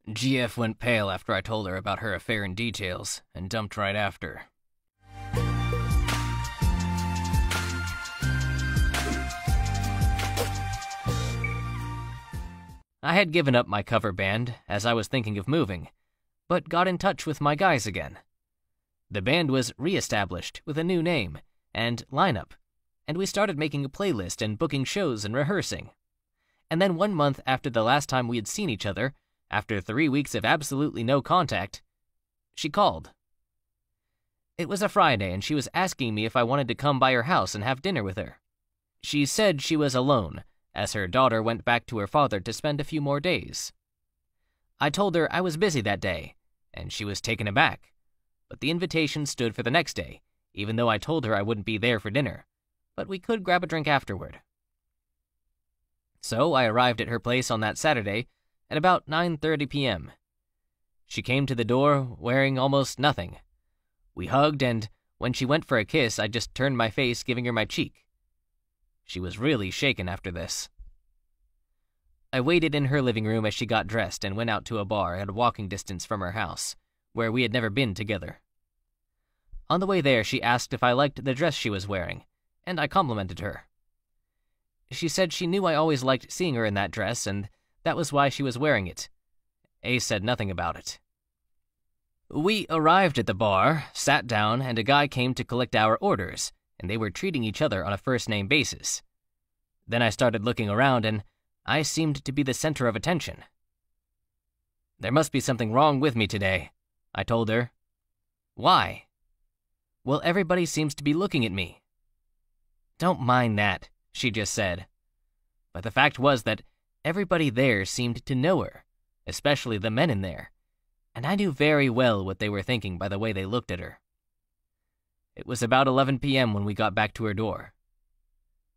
GF went pale after I told her about her affair in details, and dumped right after. I had given up my cover band, as I was thinking of moving, but got in touch with my guys again. The band was re-established with a new name and lineup, and we started making a playlist and booking shows and rehearsing. And then 1 month after the last time we had seen each other, after 3 weeks of absolutely no contact, she called. It was a Friday, and she was asking me if I wanted to come by her house and have dinner with her. She said she was alone, as her daughter went back to her father to spend a few more days. I told her I was busy that day, and she was taken aback, but the invitation stood for the next day, even though I told her I wouldn't be there for dinner, but we could grab a drink afterward. So I arrived at her place on that Saturday at about 9:30 p.m. She came to the door wearing almost nothing. We hugged, and when she went for a kiss, I just turned my face, giving her my cheek. She was really shaken after this. I waited in her living room as she got dressed and went out to a bar at a walking distance from her house, where we had never been together. On the way there, she asked if I liked the dress she was wearing, and I complimented her. She said she knew I always liked seeing her in that dress, and that was why she was wearing it. Ace said nothing about it. We arrived at the bar, sat down, and a guy came to collect our orders, and they were treating each other on a first-name basis. Then I started looking around, and I seemed to be the center of attention. There must be something wrong with me today, I told her. Why? Well, everybody seems to be looking at me. Don't mind that, she just said. But the fact was that everybody there seemed to know her, especially the men in there, and I knew very well what they were thinking by the way they looked at her. It was about 11 p.m. when we got back to her door.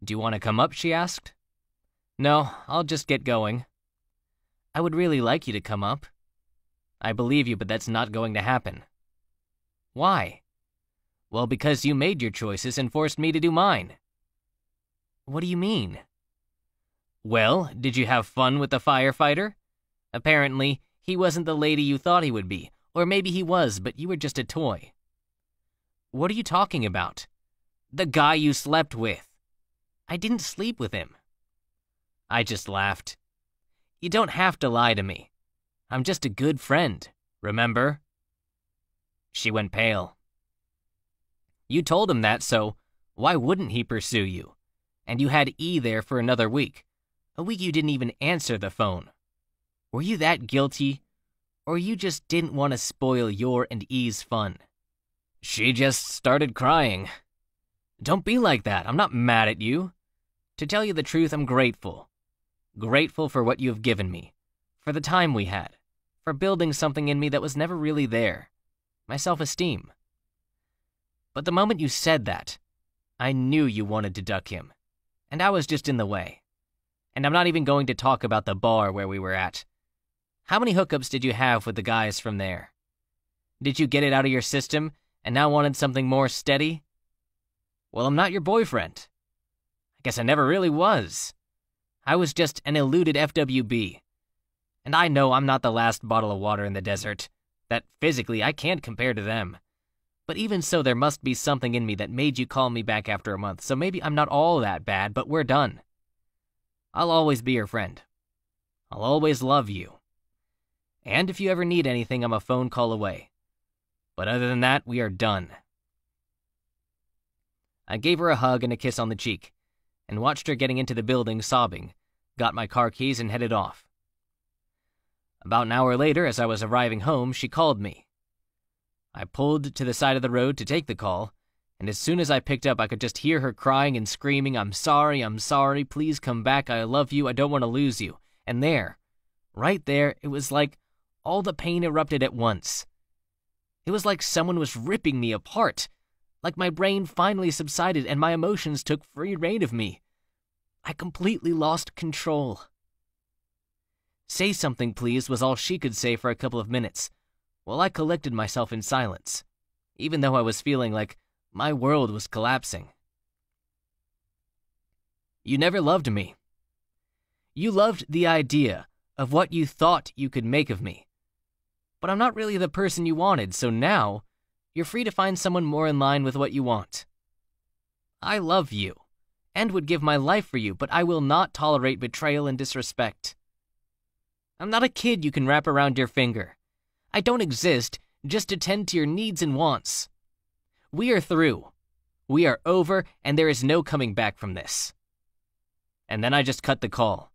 Do you want to come up, she asked. No, I'll just get going. I would really like you to come up. I believe you, but that's not going to happen. Why? Well, because you made your choices and forced me to do mine. What do you mean? Well, did you have fun with the firefighter? Apparently, he wasn't the lady you thought he would be, or maybe he was, but you were just a toy. What are you talking about? The guy you slept with. I didn't sleep with him. I just laughed. You don't have to lie to me. I'm just a good friend, remember? She went pale. You told him that, so why wouldn't he pursue you? And you had E there for another week. A week you didn't even answer the phone. Were you that guilty? Or you just didn't want to spoil your and E's fun? She just started crying. Don't be like that. I'm not mad at you. To tell you the truth, I'm grateful. Grateful for what you have given me, for the time we had, for building something in me that was never really there, my self-esteem. But the moment you said that, I knew you wanted to duck him, and I was just in the way. And I'm not even going to talk about the bar where we were at. How many hookups did you have with the guys from there? Did you get it out of your system and now wanted something more steady? Well, I'm not your boyfriend. I guess I never really was. I was just an eluded FWB. And I know I'm not the last bottle of water in the desert, that physically I can't compare to them. But even so, there must be something in me that made you call me back after a month, so maybe I'm not all that bad, but we're done. I'll always be your friend. I'll always love you. And if you ever need anything, I'm a phone call away. But other than that, we are done. I gave her a hug and a kiss on the cheek, and watched her getting into the building sobbing, got my car keys and headed off. About an hour later, as I was arriving home, she called me. I pulled to the side of the road to take the call, and as soon as I picked up, I could just hear her crying and screaming, I'm sorry, please come back, I love you, I don't want to lose you. And there, right there, it was like all the pain erupted at once. It was like someone was ripping me apart, like my brain finally subsided and my emotions took free rein of me. I completely lost control. Say something, please, was all she could say for a couple of minutes, while I collected myself in silence, even though I was feeling like my world was collapsing. You never loved me. You loved the idea of what you thought you could make of me, but I'm not really the person you wanted, so now you're free to find someone more in line with what you want. I love you, and would give my life for you, but I will not tolerate betrayal and disrespect. I'm not a kid you can wrap around your finger. I don't exist just to tend to your needs and wants. We are through. We are over, and there is no coming back from this. And then I just cut the call,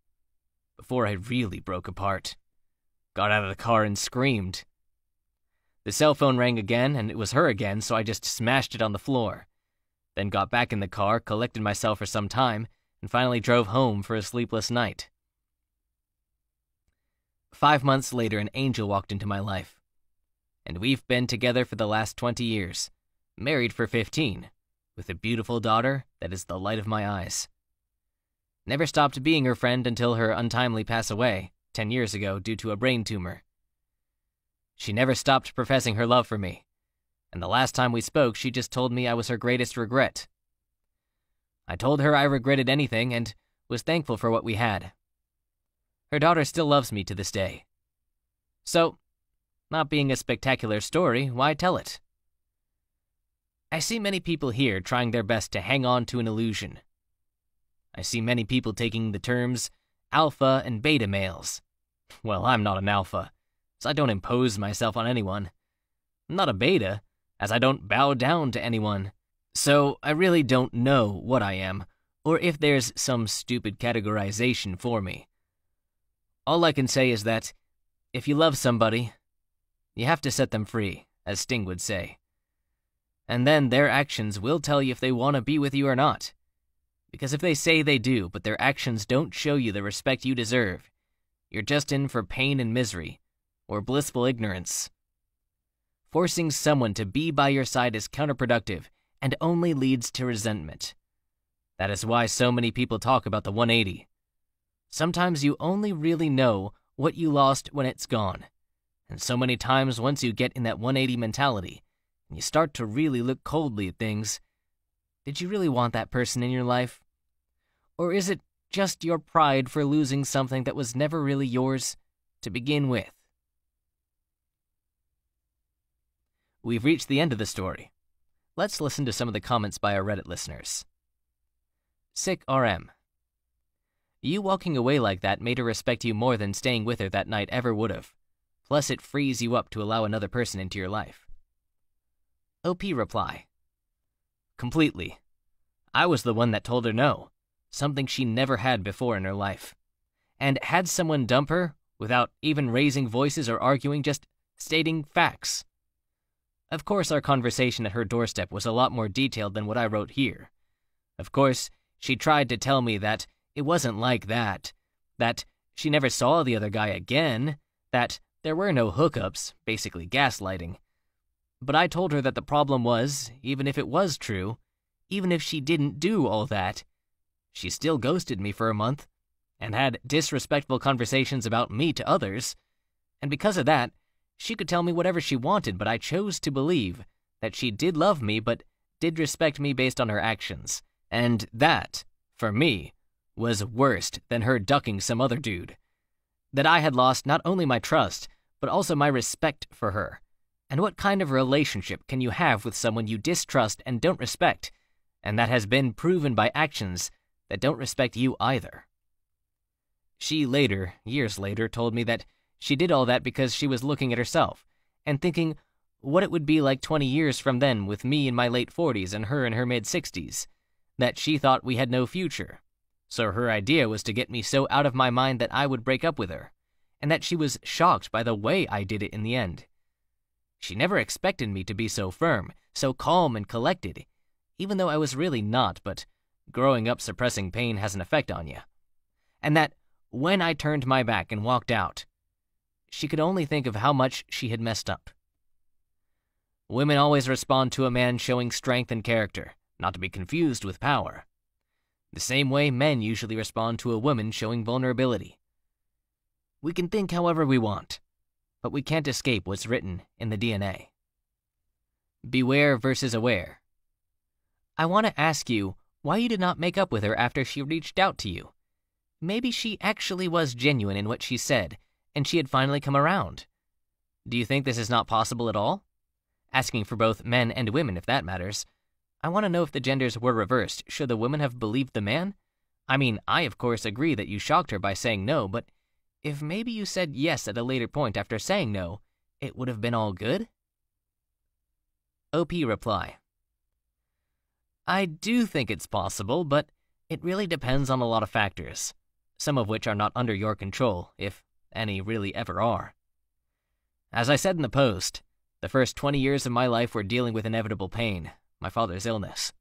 before I really broke apart. Got out of the car and screamed. The cell phone rang again, and it was her again, so I just smashed it on the floor. Then got back in the car, collected myself for some time, and finally drove home for a sleepless night. 5 months later, an angel walked into my life. And we've been together for the last 20 years, married for 15, with a beautiful daughter that is the light of my eyes. Never stopped being her friend until her untimely pass away 10 years ago due to a brain tumor. She never stopped professing her love for me, and the last time we spoke, she just told me I was her greatest regret. I told her I regretted anything and was thankful for what we had. Her daughter still loves me to this day. So, not being a spectacular story, why tell it? I see many people here trying their best to hang on to an illusion. I see many people taking the terms alpha and beta males. Well, I'm not an alpha, so I don't impose myself on anyone. I'm not a beta, as I don't bow down to anyone. So I really don't know what I am, or if there's some stupid categorization for me. All I can say is that, if you love somebody, you have to set them free, as Sting would say. And then their actions will tell you if they want to be with you or not. Because if they say they do, but their actions don't show you the respect you deserve, you're just in for pain and misery, or blissful ignorance. Forcing someone to be by your side is counterproductive and only leads to resentment. That is why so many people talk about the 180. Sometimes you only really know what you lost when it's gone. And so many times once you get in that 180 mentality, and you start to really look coldly at things, did you really want that person in your life? Or is it just your pride for losing something that was never really yours to begin with? We've reached the end of the story. Let's listen to some of the comments by our Reddit listeners. Sick RM. You walking away like that made her respect you more than staying with her that night ever would have. Plus it frees you up to allow another person into your life. OP reply. Completely. I was the one that told her no, something she never had before in her life. And had someone dump her, without even raising voices or arguing, just stating facts. Of course, our conversation at her doorstep was a lot more detailed than what I wrote here. Of course, she tried to tell me that it wasn't like that she never saw the other guy again, that there were no hookups, basically gaslighting. But I told her that the problem was, even if it was true, even if she didn't do all that, she still ghosted me for a month, and had disrespectful conversations about me to others, and because of that, she could tell me whatever she wanted, but I chose to believe that she did love me but did respect me based on her actions, and that, for me, was worse than her ducking some other dude. That I had lost not only my trust, but also my respect for her. And what kind of relationship can you have with someone you distrust and don't respect, and that has been proven by actions that don't respect you either? She later, years later, told me that she did all that because she was looking at herself, and thinking what it would be like 20 years from then with me in my late 40s and her in her mid-60s, that she thought we had no future. So her idea was to get me so out of my mind that I would break up with her, and that she was shocked by the way I did it in the end. She never expected me to be so firm, so calm and collected, even though I was really not, but growing up suppressing pain has an effect on you. And that when I turned my back and walked out, she could only think of how much she had messed up. Women always respond to a man showing strength and character, not to be confused with power. The same way men usually respond to a woman showing vulnerability. We can think however we want, but we can't escape what's written in the DNA. Beware versus aware. I want to ask you why you did not make up with her after she reached out to you. Maybe she actually was genuine in what she said, and she had finally come around. Do you think this is not possible at all? Asking for both men and women, if that matters. I want to know if the genders were reversed. Should the woman have believed the man? I mean, I of course agree that you shocked her by saying no, but if maybe you said yes at a later point after saying no, it would have been all good? OP reply. I do think it's possible, but it really depends on a lot of factors, some of which are not under your control, if any really ever are. As I said in the post, the first 20 years of my life were dealing with inevitable pain, my father's illness.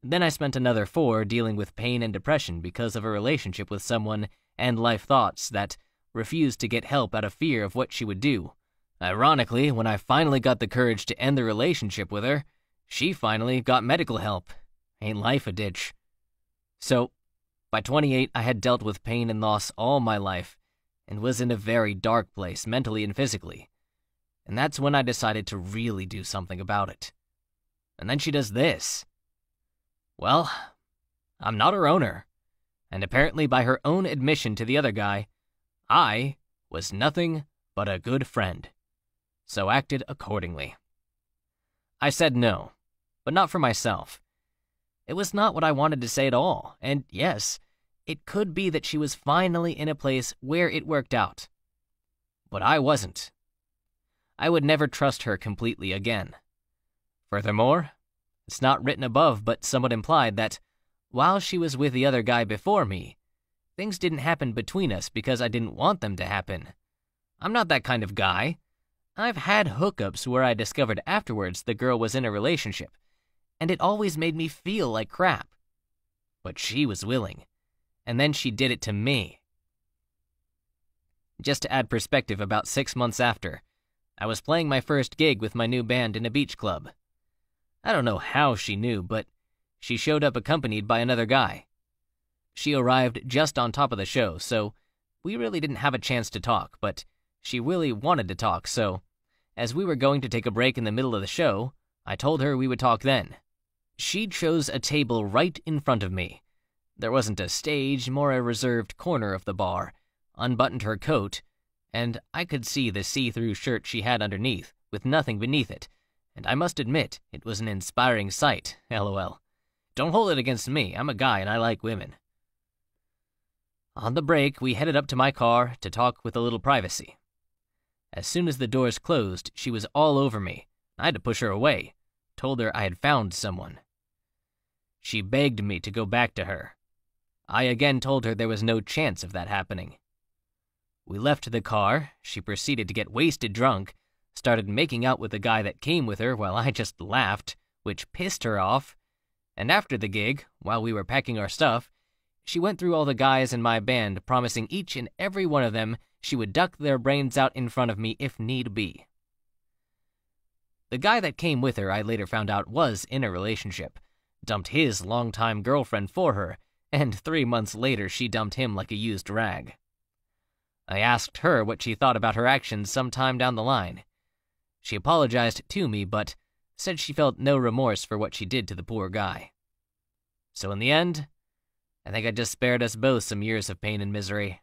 Then I spent another 4 dealing with pain and depression because of a relationship with someone and life thoughts that refused to get help out of fear of what she would do. Ironically, when I finally got the courage to end the relationship with her, she finally got medical help. Ain't life a ditch? So, by 28, I had dealt with pain and loss all my life and was in a very dark place mentally and physically. And that's when I decided to really do something about it. And then she does this. Well, I'm not her owner, and apparently by her own admission to the other guy, I was nothing but a good friend, so acted accordingly. I said no, but not for myself. It was not what I wanted to say at all, and yes, it could be that she was finally in a place where it worked out. But I wasn't. I would never trust her completely again. Furthermore, it's not written above but somewhat implied that, while she was with the other guy before me, things didn't happen between us because I didn't want them to happen. I'm not that kind of guy. I've had hookups where I discovered afterwards the girl was in a relationship, and it always made me feel like crap. But she was willing, and then she did it to me. Just to add perspective, about 6 months after, I was playing my first gig with my new band in a beach club. I don't know how she knew, but she showed up accompanied by another guy. She arrived just on top of the show, so we really didn't have a chance to talk, but she really wanted to talk, so as we were going to take a break in the middle of the show, I told her we would talk then. She chose a table right in front of me. There wasn't a stage, more a reserved corner of the bar, unbuttoned her coat, and I could see the see-through shirt she had underneath, with nothing beneath it, and I must admit, it was an inspiring sight, lol. Don't hold it against me, I'm a guy and I like women. On the break, we headed up to my car to talk with a little privacy. As soon as the doors closed, she was all over me. I had to push her away, told her I had found someone. She begged me to go back to her. I again told her there was no chance of that happening. We left the car, she proceeded to get wasted drunk, started making out with the guy that came with her while I just laughed, which pissed her off, and after the gig, while we were packing our stuff, she went through all the guys in my band, promising each and every one of them she would duck their brains out in front of me if need be. The guy that came with her, I later found out, was in a relationship, dumped his longtime girlfriend for her, and 3 months later she dumped him like a used rag. I asked her what she thought about her actions sometime down the line. She apologized to me, but said she felt no remorse for what she did to the poor guy. So in the end, I think I just spared us both some years of pain and misery.